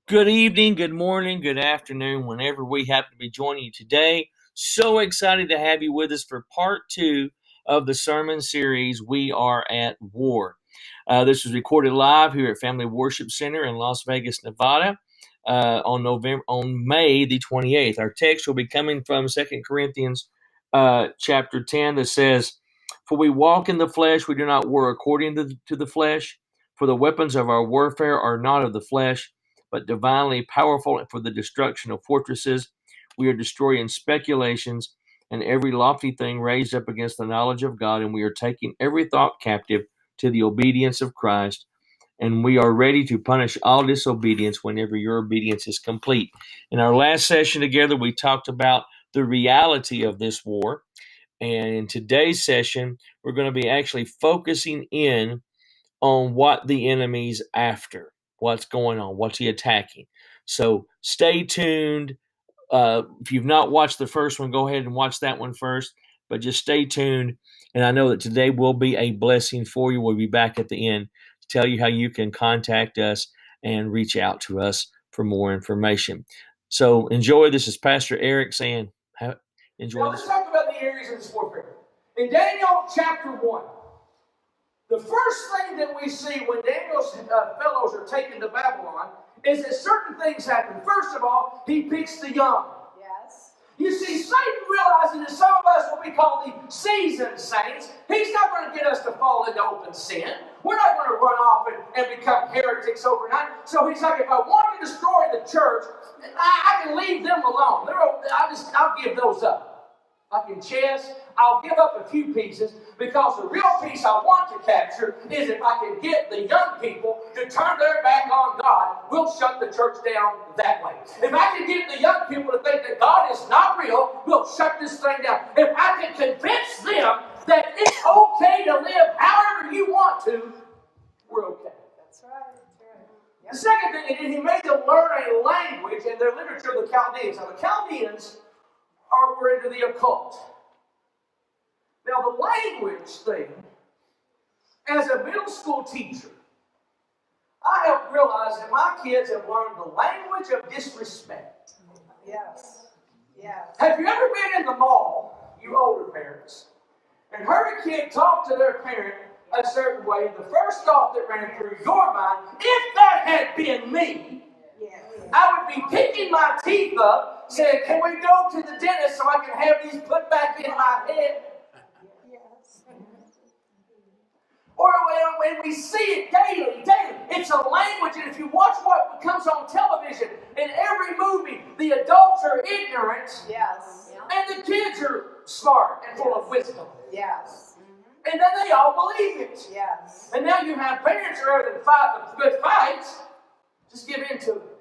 Good evening, good morning, good afternoon, whenever we happen to be joining you today. So excited to have you with us for part two of the sermon series, We Are at War. This was recorded live here at Family Worship Center in Las Vegas, Nevada, on May the 28th. Our text will be coming from 2 Corinthians chapter 10 that says, "For we walk in the flesh, we do not war according to the flesh, for the weapons of our warfare are not of the flesh, but divinely powerful for the destruction of fortresses. We are destroying speculations and every lofty thing raised up against the knowledge of God, and we are taking every thought captive to the obedience of Christ, and we are ready to punish all disobedience whenever your obedience is complete." In our last session together, we talked about the reality of this war, and in today's session, we're going to be actually focusing in on what the enemy's after, what's going on, what's he attacking. So stay tuned. If you've not watched the first one, go ahead and watch that one first, but just stay tuned. And I know that today will be a blessing for you. We'll be back at the end to tell you how you can contact us and reach out to us for more information. So enjoy. This is Pastor Eric saying, enjoy. Now let's talk about the areas of this warfare. In Daniel chapter 1, the first thing that we see when Daniel's fellows are taken to Babylon is that certain things happen. First of all, he picks the young. Yes. You see, Satan realizing that some of us, what we call the seasoned saints, he's not going to get us to fall into open sin. We're not going to run off and become heretics overnight. So he's like, if I want to destroy the church, I can leave them alone. I'll give those up. Like in chess, I'll give up a few pieces because the real piece I want to capture is if I can get the young people to turn their back on God, we'll shut the church down that way. If I can get the young people to think that God is not real, we'll shut this thing down. If I can convince them that it's okay to live however you want to, we're okay. That's right. The second thing he did, he made them learn a language and their literature, the Chaldeans. Now, the Chaldeans were into the occult. Now, the language thing, as a middle school teacher, I have realized that my kids have learned the language of disrespect. Yes. Yes. Have you ever been in the mall, you older parents, and heard a kid talk to their parent a certain way? The first thought that ran through your mind, if that had been me, I would be picking my teeth up, saying, can we go to the dentist so I can have these put back in my head? Yes. Or when we see it daily, it's a language, and if you watch what comes on television, in every movie, the adults are ignorant, Yes. and the kids are smart and full of wisdom. Yes. And then they all believe it. Yes. And now you have parents who rather than fight the good fights, just give in to it.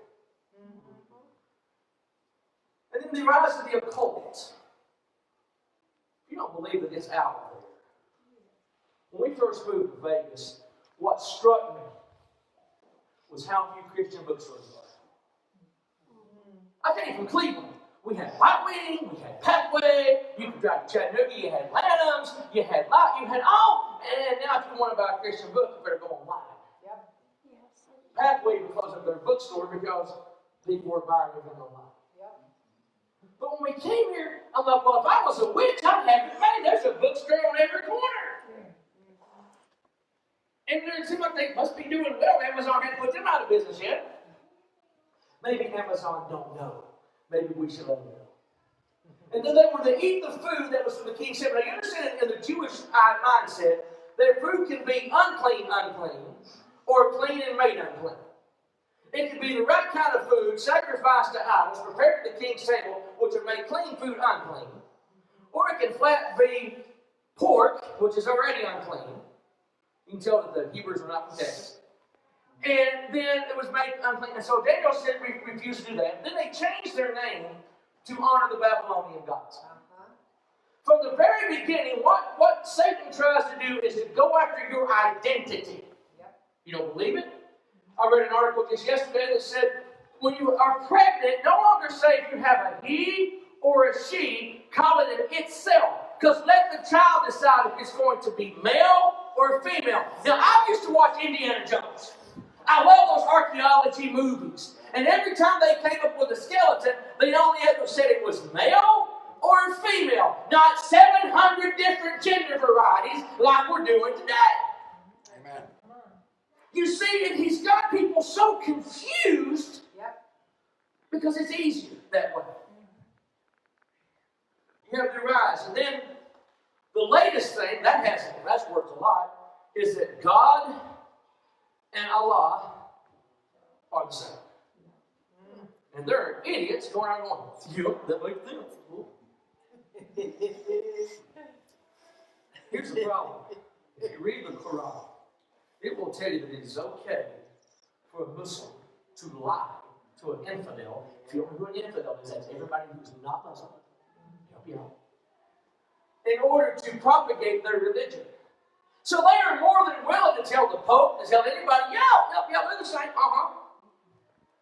And then the rise of the occult. You don't believe that it's out there. When we first moved to Vegas, what struck me was how few Christian bookstores were. I came from Cleveland. We had White Wing, we had Pathway, you could drive to Chattanooga, you had Lanham's, you had all. And now if you want to buy a Christian book, you better go online. Yep. Pathway because of their bookstore, because people were buying everything online. But when we came here, I'm like, well, if I was a witch, I'd have it made. There's a bookstore on every corner. And it seemed like they must be doing well. Amazon hadn't put them out of business yet. Maybe Amazon don't know. Maybe we should let them know. And then they were to eat the food that was from the king's table. Now, you understand in the Jewish mindset, their food can be unclean, or clean and made unclean. It could be the right kind of food, sacrificed to idols, prepared at the king's table, which would make clean food unclean. Or it can flat be pork, which is already unclean. You can tell that the Hebrews were not from Texas. And then it was made unclean. And so Daniel said we refused to do that. Then they changed their name to honor the Babylonian gods. From the very beginning, what Satan tries to do is to go after your identity. You don't believe it? I read an article just yesterday that said, when you are pregnant, no longer say if you have a he or a she, call it an itself. Because let the child decide if it's going to be male or female. Now, I used to watch Indiana Jones. I love those archaeology movies. And every time they came up with a skeleton, they only ever said it was male or female, not 700 different gender varieties like we're doing today. Amen. You see, and he's got people so confused because it's easier that way. You have your eyes. And then the latest thing, that's worked a lot, is that God and Allah are the same. And there are idiots going around going, yep, that makes sense. Here's the problem. If you read the Quran, it will tell you that it is okay for a Muslim to lie to an infidel. If you don't know who an infidel is, that's everybody who's not Muslim. Help you out. In order to propagate their religion. So they are more than willing to tell the Pope, to tell anybody, yeah, they're the same,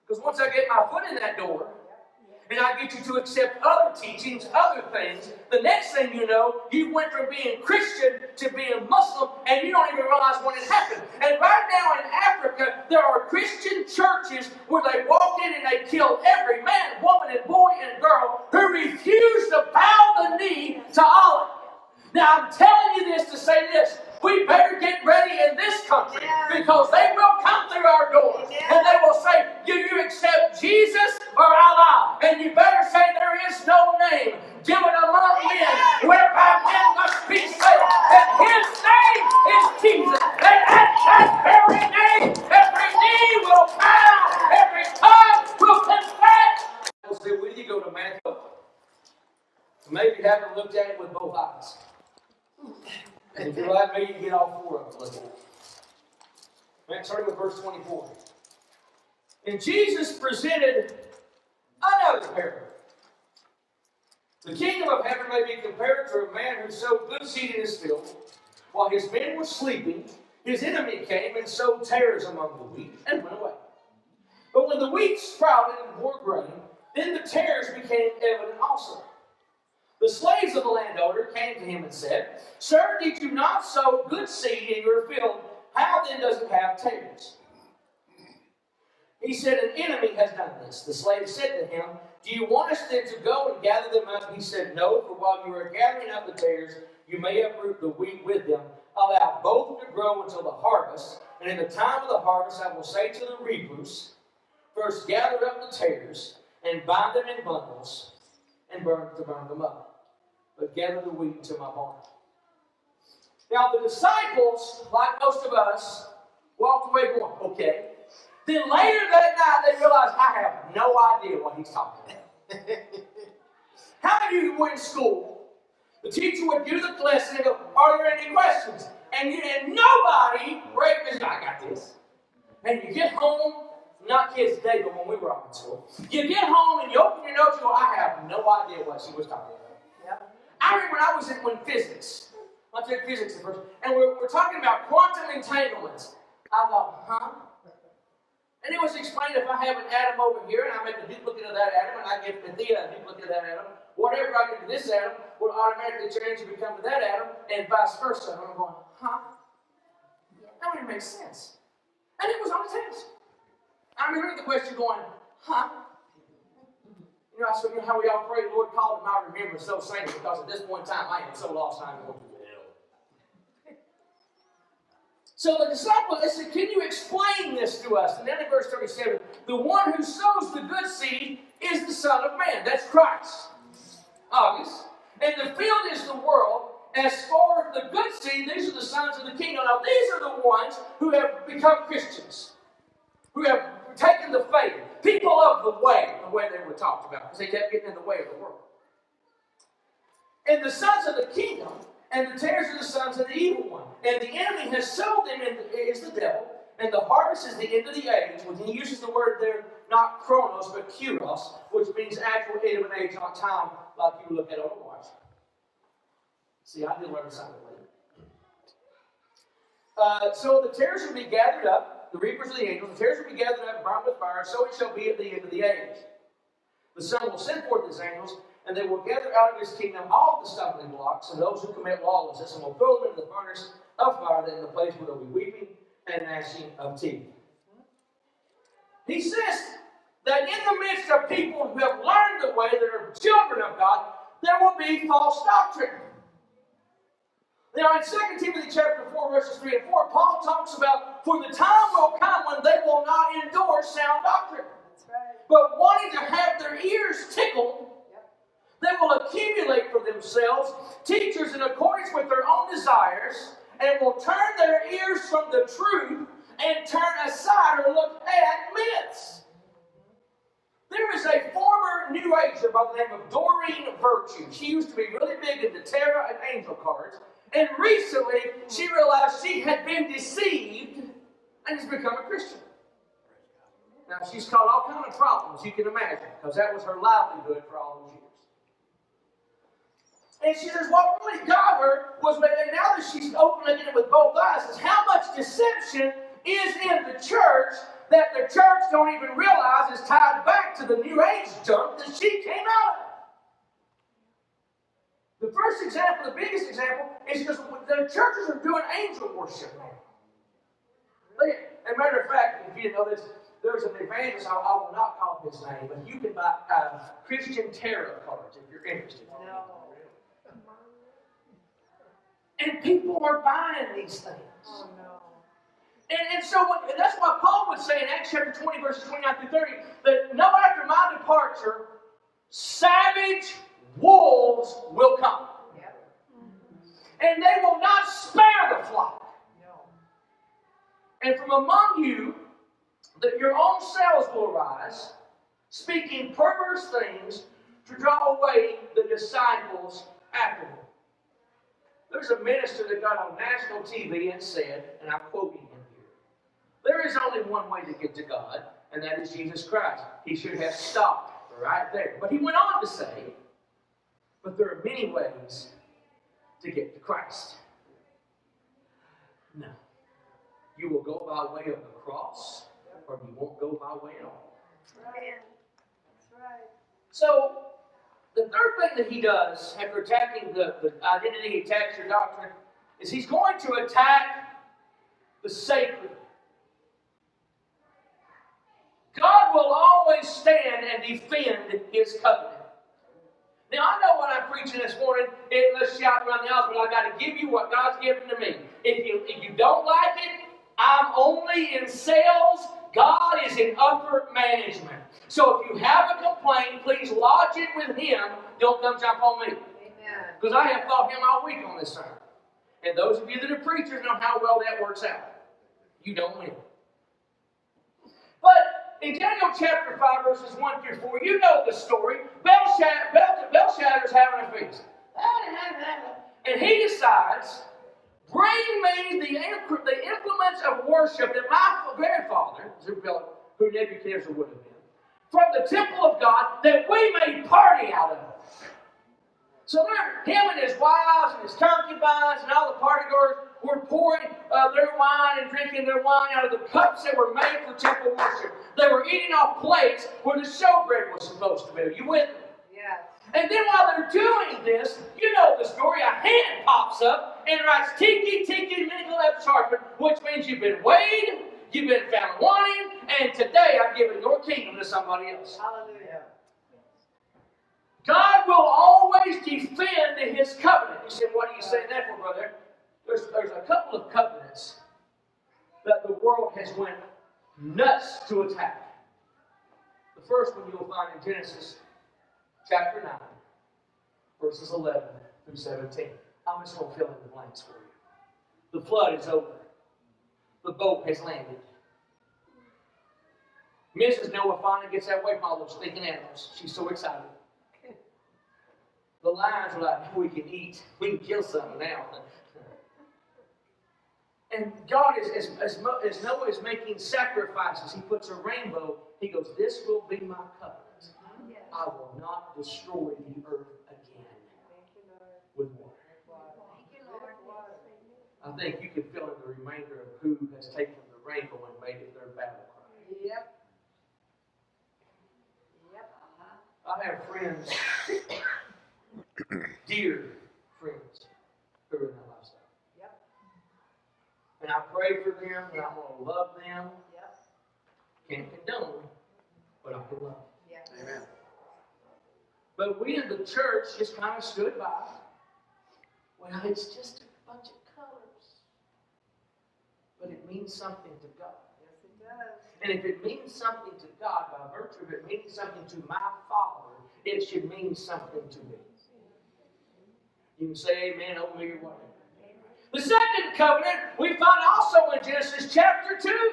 Because once I get my foot in that door, and I get you to accept other teachings, other things, the next thing you know, you went from being Christian to being Muslim, and you don't even realize when it happened. And right now in Africa, there are Christian churches where they walk in and they kill every man, woman, and boy and girl who refuse to bow the knee to Allah. Now I'm telling you this to say this. We better get ready in this country because they will come through our doors and they will say, do you accept Jesus or Allah? And you better say there is no name given among men whereby men must be saved. And his name is Jesus. And at that very name, every knee will bow, every tongue will confess. We'll say, when you go to Matthew, maybe you haven't looked at it with both eyes. And if you're like me, you get all four of them. Look at it. Starting with verse 24. And Jesus presented another parable. The kingdom of heaven may be compared to a man who sowed good seed in his field. While his men were sleeping, his enemy came and sowed tares among the wheat and went away. But when the wheat sprouted and bore grain, then the tares became evident also. The slaves of the landowner came to him and said, Sir, did you not sow good seed in your field? How then does it have tares? He said, An enemy has done this. The slave said to him, Do you want us then to go and gather them up? He said, No, for while you are gathering up the tares, you may uproot the wheat with them. Allow both to grow until the harvest. And in the time of the harvest, I will say to the reapers, First gather up the tares and bind them in bundles and burn them up. But gather the wheat into my barn. Now the disciples, like most of us, walked away going, okay. Then later that night they realized, I have no idea what he's talking about. How many of you were in school? The teacher would do the lesson and go, are there any questions? And nobody raised his hand. I got this. And you get home, not kids today, but when we were up in school. You get home and you open your notes and go, I have no idea what she was talking about. Yep. I remember when I was in physics. I took physics at first, and we're talking about quantum entanglements. I thought, And it was explained if I have an atom over here, and I make a duplicate of that atom, and I give Thea a duplicate of that atom, whatever I give to this atom will automatically change and become to that atom, and vice versa. And I'm going, That wouldn't make sense. And it was on the test. I remember the question going, You know, so you know how we all pray, Lord, call to my remembrance those things, because at this point in time, I am so lost, I'm going to hell. So the disciple, they said, can you explain this to us? And then in verse 37, the one who sows the good seed is the Son of Man. That's Christ. Obvious. And the field is the world. As far as the good seed, these are the sons of the kingdom. Now, these are the ones who have become Christians, who have taken the faith. People of the way they were talked about, because they kept getting in the way of the world. And the sons of the kingdom, and the tares are the sons of the evil one. And the enemy has sold them is the devil, and the harvest is the end of the age. When he uses the word there, not chronos, but kuros, which means actual end of an age, not time, like you look at on a watch. See, I did learn something later. So the tares will be gathered up. The reapers of the angels, the tares will be gathered up and burned with fire, so it shall be at the end of the age. The Son will send forth his angels, and they will gather out of his kingdom all the stumbling blocks and those who commit lawlessness, and will throw them into the furnace of fire, in the place where there will be weeping and gnashing of teeth. He says, that in the midst of people who have learned the way, that are children of God, there will be false doctrine. Now, in 2 Timothy chapter 4, verses 3 and 4, Paul talks about, for the time will come when they will not endure sound doctrine. That's right. But wanting to have their ears tickled, they will accumulate for themselves teachers in accordance with their own desires, and will turn their ears from the truth and turn aside or look at myths. There is a former New Ager by the name of Doreen Virtue. She used to be really big into tarot and angel cards. And recently, she realized she had been deceived and has become a Christian. Now, she's caused all kinds of problems, you can imagine, because that was her livelihood for all those years. And she says, what really got her was, now that she's opening it with both eyes, is how much deception is in the church that the church don't even realize is tied back to the New Age junk that she came out of. The first example, the biggest example, is because the churches are doing angel worship now. As a matter of fact, if you didn't know this, there's an evangelist, I will not call his name, but you can buy Christian tarot cards if you're interested. No. And people are buying these things. Oh, no. And so that's why Paul would say in Acts chapter 20, verses 29 through 30, that no after my departure, savage wolves will come. Yep. And they will not spare the flock. No. And from among you, that your own selves will arise, speaking perverse things to draw away the disciples after them. There's a minister that got on national TV and said, and I'm quoting him here, there is only one way to get to God, and that is Jesus Christ. He should have stopped right there. But he went on to say, but there are many ways to get to Christ. No. You will go by way of the cross, or you won't go by way at all. That's right. That's right. So, the third thing that he does after attacking the identity, he attacks your doctrine, is he's going to attack the sacred. God will always stand and defend his covenant. Now, I know what I'm preaching this morning, let's shout around the house, but I've got to give you what God's given to me. If you don't like it, I'm only in sales. God is in upper management. So if you have a complaint, please lodge it with him. Don't come jump on me. Amen. Because I have fought him all week on this sermon. And those of you that are preachers know how well that works out. You don't win. But in Daniel chapter 5, verses 1 through 4, you know the story. Belshazzar's having a feast. And he decides, bring me the implements of worship that my grandfather, who Nebuchadnezzar would have been, from the temple of God, that we may party out of it. So him and his wives and his concubines and all the partygoers were pouring their wine and drinking their wine out of the cups that were made for temple worship. They were eating off plates where the showbread was supposed to be. Are you with me? Yes. And then while they're doing this, you know the story, a hand pops up and writes Tiki Tiki Mingle Sharpen, which means you've been weighed, you've been found wanting, and today I'm giving your kingdom to somebody else. Hallelujah. God will always defend his covenant. You said, what are you saying that for, brother? There's a couple of covenants that the world has went nuts to attack. The first one you'll find in Genesis chapter 9, verses 11 through 17. I'm just going to fill in the blanks for you. The flood is over. The boat has landed. Mrs. Noah finally gets away from all those stinking animals. She's so excited. The lions are like, we can eat. We can kill something now. And God, as Noah is making sacrifices, he puts a rainbow. He goes, this will be my covenant. Yes. I will not destroy the earth again Thank you, Lord. with water. Thank you, Lord. I think you can fill in the remainder of who has taken the rainbow and made it their battle cry. Yep. Yep. I have friends, dear friends, who are in that lifestyle. Yep. And I pray for them, and I'm going to love them. Yep. Can't condone, but I can love. Yeah. Amen. But we in the church just kind of stood by. Well, it's just a bunch of colors. But it means something to God. Yes, it does. And if it means something to God, by virtue of it meaning something to my Father, it should mean something to me. You can say amen over me or whatever. The second covenant we find also in Genesis chapter 2.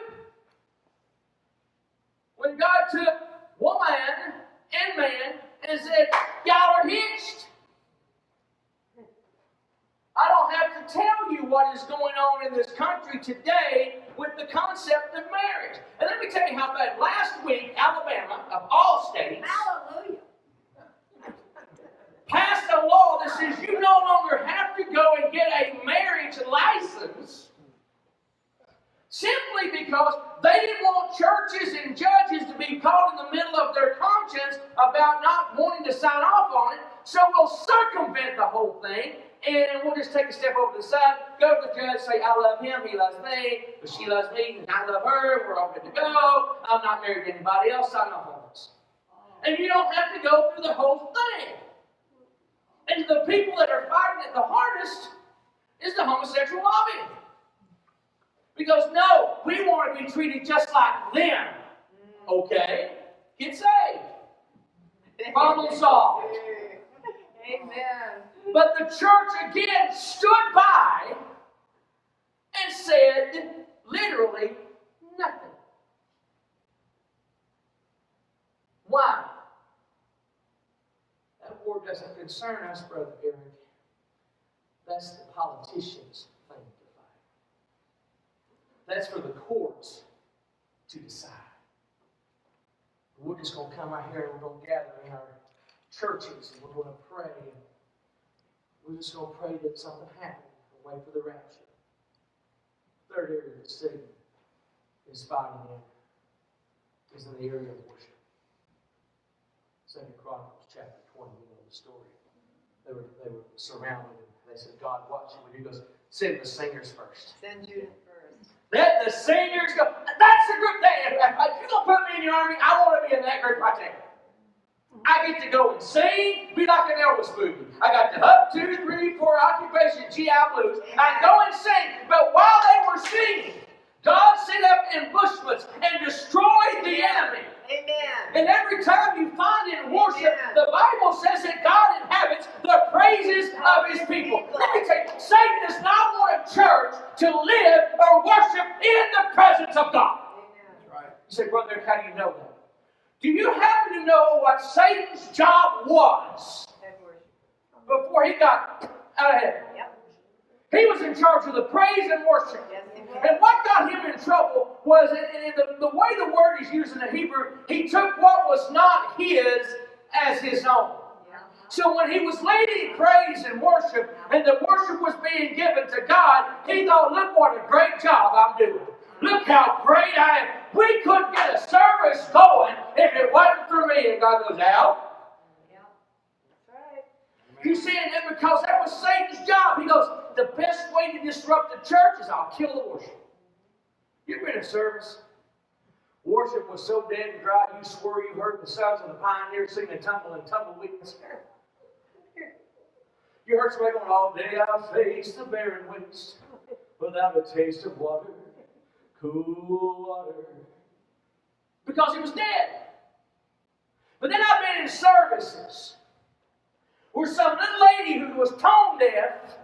When God took woman and man and said, y'all are hitched. I don't have to tell you what is going on in this country today with the concept of marriage. And let me tell you how bad. Last week, Alabama, of all states, Hallelujah. passed a law that says you no longer have to go and get a marriage license simply because they didn't want churches and judges to be caught in the middle of their conscience about not wanting to sign off on it. So we'll circumvent the whole thing, and we'll just take a step over to the side, go to the judge, say, I love him, he loves me, but she loves me, and I love her, we're all good to go, I'm not married to anybody else, sign off on this. And you don't have to go through the whole thing. And the people that are fighting it the hardest is the homosexual lobby. Because no, we want to be treated just like them. Okay? Get saved. Problem solved. Amen. But the church again stood by and said literally nothing. Why? That war doesn't concern us, Brother Eric. That's the politicians' thing to fight. That's for the courts to decide. We're just going to come out here and we're going to gather in our churches and we're going to pray. And we're just going to pray that something happens and wait for the rapture. Third area that Satan is fighting in is in the area of worship. 2 Chronicles chapter 20, you know the story. They were surrounded and they said, God, what should we do? He goes, send the singers first. Send Judith first. Let the singers go. That's a good thing. If you're going to put me in the army, I want to be in that group right there. I get to go and sing, be like an Elvis movie. I got the up 2, 3, 4 occupation GI Blues. I go and sing. But while they were singing, God set up ambushments and destroyed the enemy. Amen. And every time you find in worship, the Bible says that God inhabits the praises of His people. Let me tell you, Satan does not want a church to live or worship in the presence of God. Amen. You say, Brother, how do you know that? Do you happen to know what Satan's job was Head worship. before he got out of heaven? Yep. He was in charge of the praise and worship. Yes, he was. And what got him in trouble was, in the way the word is used in the Hebrew, he took what was not his as his own. Yeah. So when he was leading praise and worship, and the worship was being given to God, he thought, look what a great job I'm doing. Look how great I am. We couldn't get a service going if it wasn't for me. And God goes, out. Yeah. That's right. You see, and because that was Satan's job, he goes, the best way to disrupt the church is I'll kill the worship. You've been in service. Worship was so dead and dry, you swore you heard the sons of the pioneers singing tumble and tumbleweed. You heard somebody going, all day I'll face the barren waste without a taste of water, cool water. Because he was dead. But then I've been in services where some little lady who was tone deaf,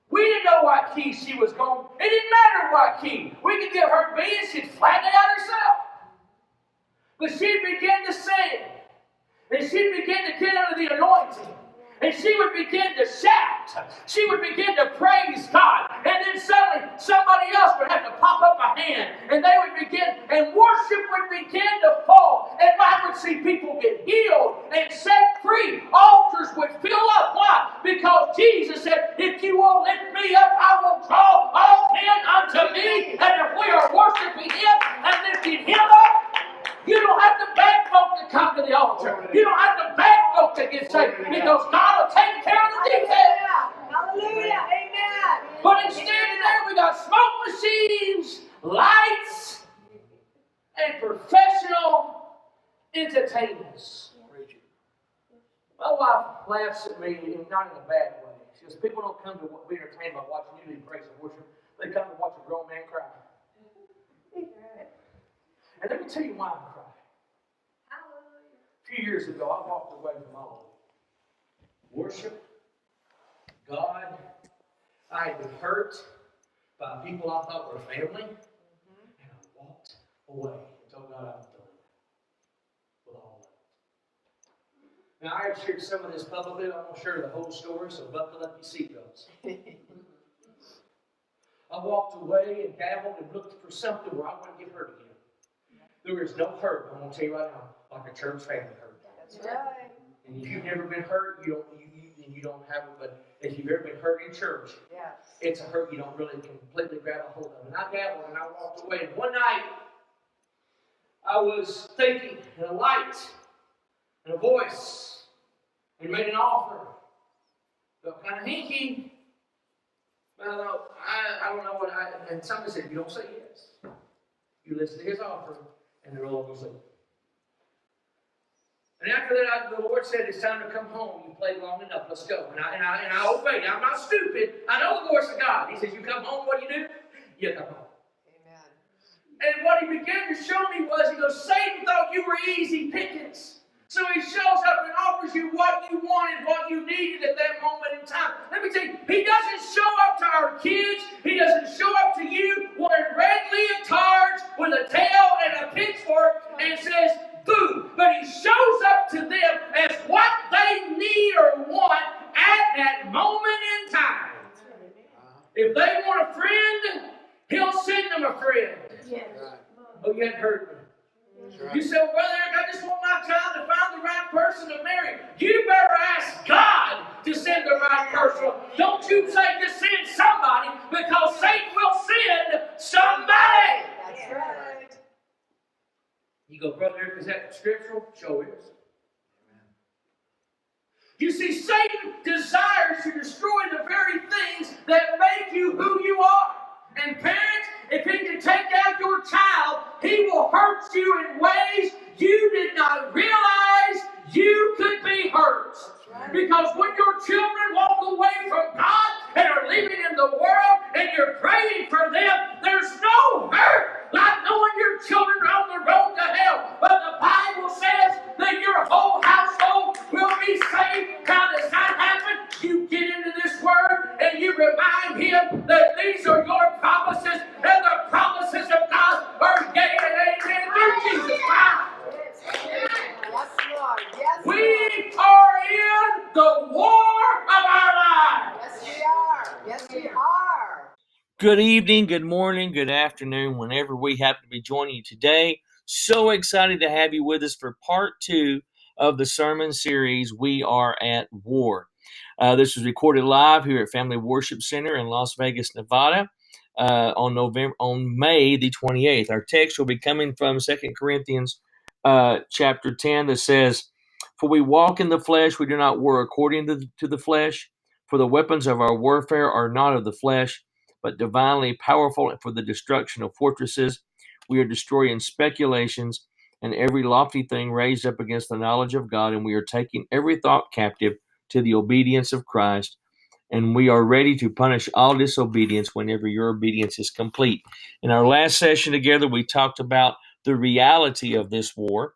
we didn't know what key she was going. It didn't matter what key. We could give her B and she'd flatten it out herself. But she'd begin to sing. And she'd begin to get under the anointing. And she would begin to shout. She would begin to praise God. And then suddenly somebody else would have to pop up a hand. And they would begin, and worship would begin to fall. And I would see people get healed and set free. Altars would fill up. Why? Because Jesus said, if you will lift me up, I will draw all men unto me. And if we are worshiping Him and lifting Him up, you don't have to beg folk to come to the altar. You don't have to beg folk to get saved because God will take care of the details. Hallelujah. Amen. But instead of that, we got smoke machines, lights, and professional entertain us. My wife laughs at me, and not in a bad way. She goes, people don't come to be entertained by watching you lead praise and worship. They come to watch a grown man cry. And let me tell you why I cry. A few years ago, I walked away from all of it. Worship, God. I had been hurt by people I thought were family. And I walked away and told God I was done with all of it. Now, I have shared some of this publicly. I'm going to share the whole story, so buckle up your seatbelts. I walked away and dabbled and looked for something where I wouldn't get hurt again. There is no hurt, I'm going to tell you right now, like a church family hurt. That's right. And if you've never been hurt, you don't have it. But if you've ever been hurt in church, Yes. it's a hurt you don't really completely grab a hold of. And I dabbled and I walked away. And one night, I was thinking, and a light, and a voice, and made an offer. Felt kind of hinky. But I don't know what and somebody said, you don't say yes. You listen to his offer, and the Lord will say. And after that, the Lord said, it's time to come home. You played long enough. Let's go. And I obeyed. I'm not stupid. I know the voice of God. He says, you come home, what do? You come home. Amen. And what he began to show me was, he goes, Satan thought you were easy pickings. So he shows up and offers you what you wanted, what you needed at that moment in time. Let me tell you, he doesn't show up to our kids. He doesn't show up to you wearing red leotards with a tail and a pitchfork and says, boo. But he shows up to them as what they need or want at that moment in time. If they want a friend, he'll send them a friend. Yes. Oh, you hadn't heard me. You said, well, Brother Eric, I just want my child to find the right person to marry. You better ask God to send the right person. Don't you say just send somebody, because Satan will send somebody. That's right. You go, Brother Eric, is that scriptural? Sure is. You see, Satan desires to destroy the very things that make you who you are. And parents, if he can take out your child, he will hurt you in ways you did not realize you could be hurt. Because when your children walk away from God and are living in the world and you're praying for them, there's no hurt like knowing your children are on the road to hell. But the Bible says that your whole household will be saved. How does that happen? You get into this word and you remind him that these are your promises, and the promises of God are yea and amen through Jesus Christ. Yes, Lord. Yes, We Lord. are in the war of our lives. Yes, we are. Yes, we are. Good evening, good morning, good afternoon, whenever we happen to be joining you today. So excited to have you with us for part 2 of the sermon series, We Are at War. This was recorded live here at Family Worship Center in Las Vegas, Nevada, on May the 28th. Our text will be coming from 2 Corinthians chapter 10 that says, for we walk in the flesh, we do not war according to the flesh. For the weapons of our warfare are not of the flesh, but divinely powerful for the destruction of fortresses. We are destroying speculations and every lofty thing raised up against the knowledge of God, and we are taking every thought captive to the obedience of Christ, and we are ready to punish all disobedience whenever your obedience is complete. In our last session together, we talked about the reality of this war,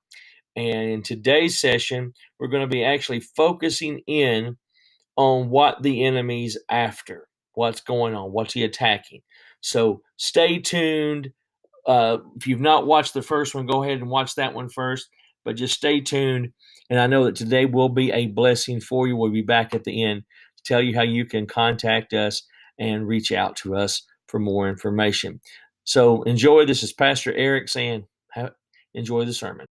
and in today's session, we're going to be actually focusing in on what the enemy's after, what's going on, what's he attacking. So stay tuned. If you've not watched the first one, go ahead and watch that one first, but just stay tuned. And I know that today will be a blessing for you. We'll be back at the end to tell you how you can contact us and reach out to us for more information. So enjoy. This is Pastor Eric saying, enjoy the sermon.